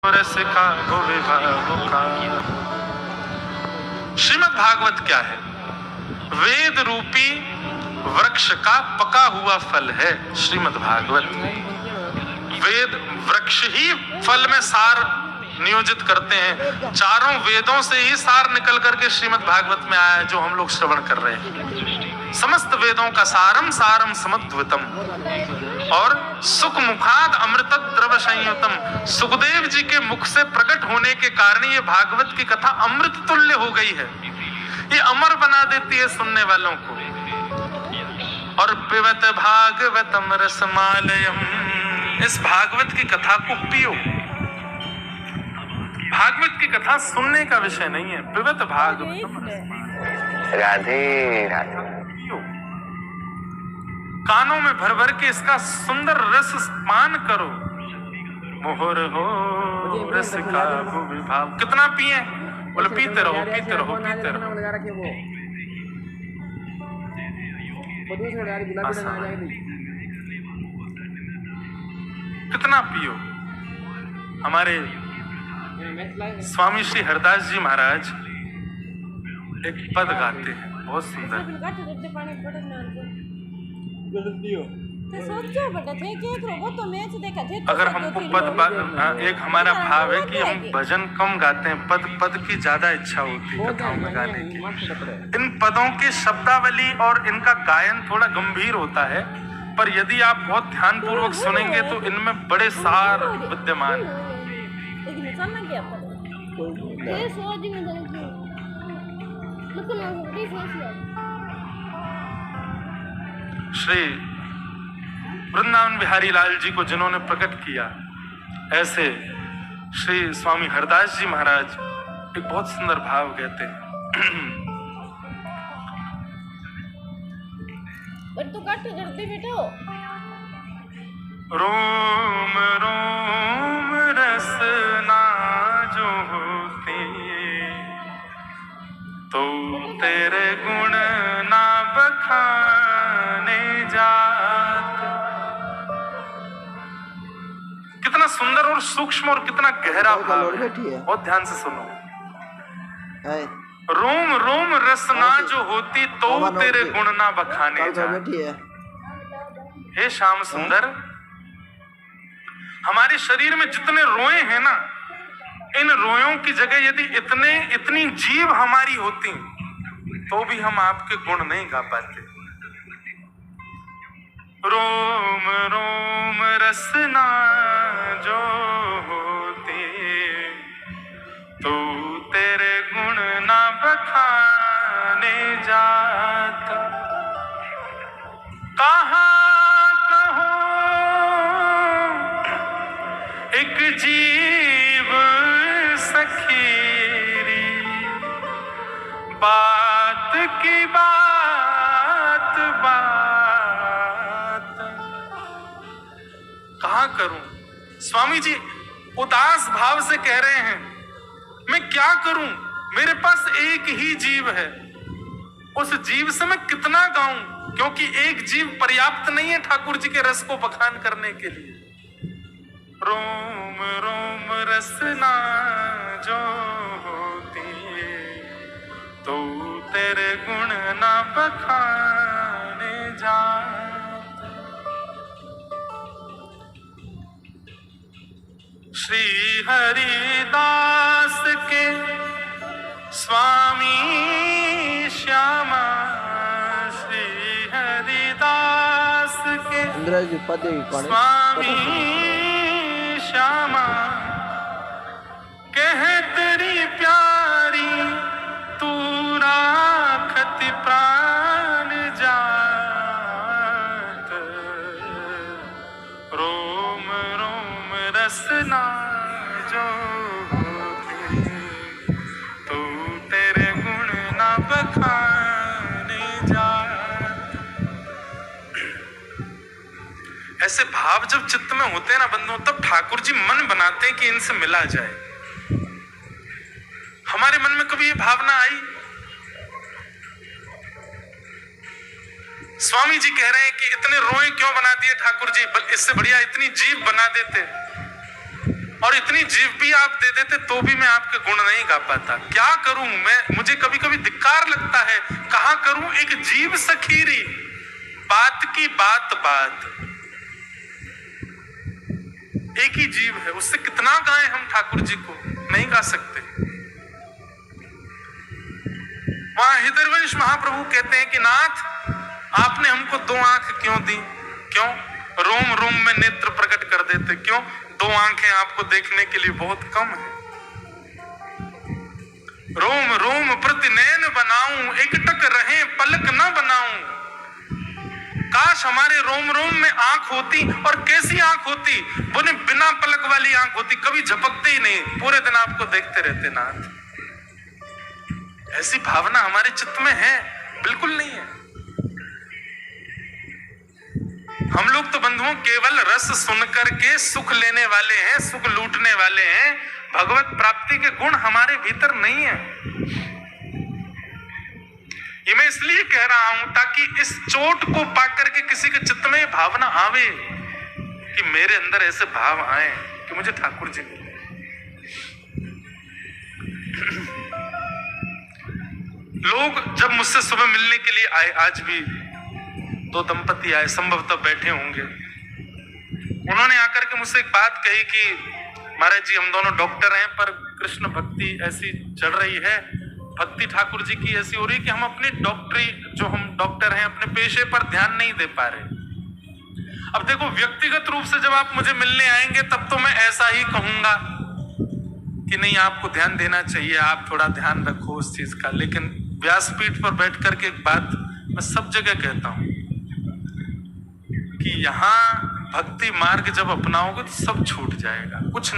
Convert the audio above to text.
रस का वो विभागों का। श्रीमद् भागवत क्या है? वेद रूपी वृक्ष का पका हुआ फल है श्रीमद् भागवत। वेद वृक्ष ही फल में सार नियोजित करते हैं। चारों वेदों से ही सार निकल करके श्रीमद् भागवत में आया है, जो हम लोग श्रवण कर रहे हैं। समस्त वेदों का सारम सारम समद्वितम और सुख मुखाद अमृत द्रव संयुतम। सुखदेव जी के मुख से प्रकट होने के कारण ये भागवत की कथा अमृत तुल्य हो गई है। ये अमर बना देती है सुनने वालों को। और पिबत भागवतम रसमालयम, इस भागवत की कथा को पियो। भागवत की कथा सुनने का विषय नहीं है। पिबत भागवतम राधे राधे। कानों में भर भर के इसका सुंदर रस पान करो। मोहर हो रस का भूमि भाव। कितना पिए? बोले पीते रहो पीते रहो पीते रहो। कितना पियो। हमारे स्वामी श्री हरदास जी महाराज एक पद गाते हैं, बहुत सुंदर। अगर हमको पद एक हमारा भाव है कि हम भजन कम गाते हैं, पद पद की ज्यादा इच्छा होती है कथाओं में गाने की। इन पदों की शब्दावली और इनका गायन थोड़ा गंभीर होता है, पर यदि आप बहुत ध्यान पूर्वक सुनेंगे तो इनमें बड़े सार विद्यमान हैं। श्री वृंदावन बिहारी लाल जी को जिन्होंने प्रकट किया, ऐसे श्री स्वामी हरदास जी महाराज एक बहुत सुंदर भाव कहते हैं। रोम रोम रसना जो होती तो तेरे गुण ना बखाने जात। कितना सुंदर और सूक्ष्म और कितना गहरा भाव है। बहुत ध्यान से सुनो। रोम रोम रसना जो होती तो तेरे गुण ना बखाने जात। हे श्याम सुंदर, हमारे शरीर में जितने रोए हैं ना, इन रोयों की जगह यदि इतनी जीभ हमारी होती तो भी हम आपके गुण नहीं गा पाते। रोम रोम रसना जो होती तो तेरे गुण ना बखाने जात। कहाँ कहो एक जीव सखीरी, बात की बात बात। कहाँ करूं? स्वामी जी उदास भाव से कह रहे हैं, मैं क्या करूं? मेरे पास एक ही जीव है, उस जीव से मैं कितना गाऊं? क्योंकि एक जीव पर्याप्त नहीं है ठाकुर जी के रस को बखान करने के लिए। रोम रोम रसना जो होती तो तेरे गुण ना बखाने जात। श्री हरिदास के स्वामी श्यामा, श्री हरिदास के स्वामी श्यामा, कह तेरी प्यारी तू राखत प्राण जात। रोम रोम रसना जो होती तो तेरे गुण ना बखाने जात। ऐसे भाव जब चित्त में होते हैं ना बंधुओं, तब ठाकुर जी मन बनाते हैं कि इनसे मिला जाए। हमारे मन में कभी ये भावना आई? स्वामी जी कह रहे हैं कि इतने रोए क्यों बना दिए ठाकुर जी, इससे बढ़िया इतनी जीभ बना देते। और इतनी जीभ भी आप दे देते तो भी मैं आपके गुण नहीं गा पाता। क्या करूं मैं, मुझे कभी कभी धिक्कार लगता है, कहां करूं एक जीभ सखीरी, बात की बात बात। एक ही जीव है, उससे कितना गाएं हम ठाकुर जी को, नहीं गा सकते। वहां हृदयवंश महाप्रभु कहते हैं कि नाथ आपने हमको 2 आंख क्यों दी, क्यों? रोम रोम में नेत्र प्रकट कर देते, क्यों? 2 आंखें आपको देखने के लिए बहुत कम है। रोम रोम प्रति नयन बनाऊं, एकटक रहे पलक न बनाऊं। काश हमारे रोम रोम में आंख होती, और कैसी आंख होती, बोले बिना पलक वाली आंख होती, कभी झपकते ही नहीं, पूरे दिन आपको देखते रहते नाथ। ऐसी भावना हमारे चित्त में है? बिल्कुल नहीं है। हम लोग तो बंधुओं केवल रस सुन करके सुख लेने वाले हैं, सुख लूटने वाले हैं। भगवत प्राप्ति के गुण हमारे भीतर नहीं है। ये मैं इसलिए कह रहा हूं ताकि इस चोट को पाकर के किसी के चित्त में भावना आवे कि मेरे अंदर ऐसे भाव आए कि मुझे ठाकुर जी मिले। लोग जब मुझसे सुबह मिलने के लिए आए, आज भी 2 दंपति आए, संभवतः बैठे होंगे, उन्होंने आकर के मुझसे एक बात कही कि महाराज जी हम दोनों डॉक्टर हैं, पर कृष्ण भक्ति ऐसी चढ़ रही है, भक्ति ठाकुर जी की ऐसी हो रही कि हम अपनी डॉक्टरी, जो हम डॉक्टर हैं, अपने पेशे पर ध्यान नहीं दे पा रहे। अब देखो, व्यक्तिगत रूप से जब आप मुझे मिलने आएंगे तब तो मैं ऐसा ही कहूंगा कि नहीं आपको ध्यान देना चाहिए, आप थोड़ा ध्यान रखो उस चीज का। लेकिन व्यासपीठ पर बैठ करके एक बात मैं सब जगह कहता हूं कि यहां भक्ति मार्ग जब अपनाओगे तो सब छूट जाएगा, कुछ नहीं।